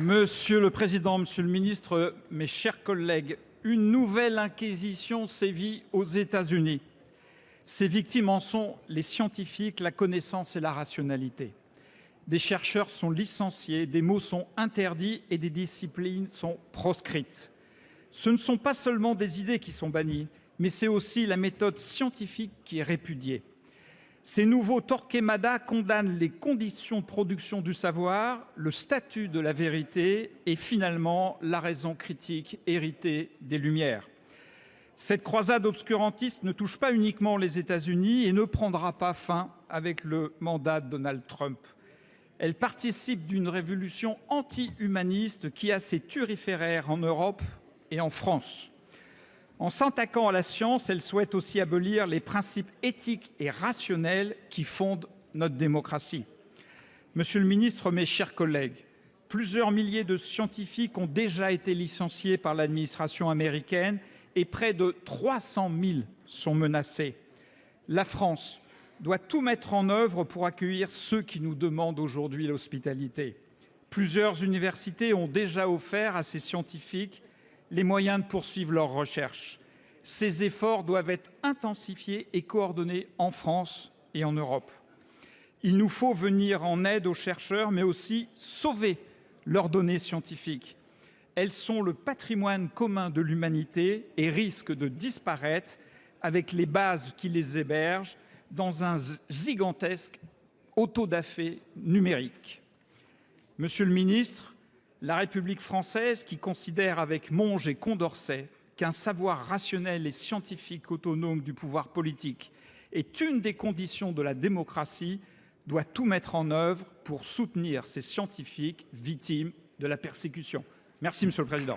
Monsieur le président, monsieur le ministre, mes chers collègues, une nouvelle inquisition sévit aux États-Unis. Ses victimes en sont les scientifiques, la connaissance et la rationalité. Des chercheurs sont licenciés, des mots sont interdits et des disciplines sont proscrites. Ce ne sont pas seulement des idées qui sont bannies, mais c'est aussi la méthode scientifique qui est répudiée. Ces nouveaux Torquemada condamnent les conditions de production du savoir, le statut de la vérité et finalement la raison critique héritée des Lumières. Cette croisade obscurantiste ne touche pas uniquement les États-Unis et ne prendra pas fin avec le mandat de Donald Trump. Elle participe d'une révolution anti-humaniste qui a ses thuriféraires en Europe et en France. En s'attaquant à la science, elle souhaite aussi abolir les principes éthiques et rationnels qui fondent notre démocratie. Monsieur le ministre, mes chers collègues, plusieurs milliers de scientifiques ont déjà été licenciés par l'administration américaine et près de 300 000 sont menacés. La France doit tout mettre en œuvre pour accueillir ceux qui nous demandent aujourd'hui l'hospitalité. Plusieurs universités ont déjà offert à ces scientifiques les moyens de poursuivre leurs recherches. Ces efforts doivent être intensifiés et coordonnés en France et en Europe. Il nous faut venir en aide aux chercheurs, mais aussi sauver leurs données scientifiques. Elles sont le patrimoine commun de l'humanité et risquent de disparaître avec les bases qui les hébergent dans un gigantesque autodafé numérique. Monsieur le ministre, la République française, qui considère avec Monge et Condorcet qu'un savoir rationnel et scientifique autonome du pouvoir politique est une des conditions de la démocratie, doit tout mettre en œuvre pour soutenir ces scientifiques victimes de la persécution. Merci, monsieur le président.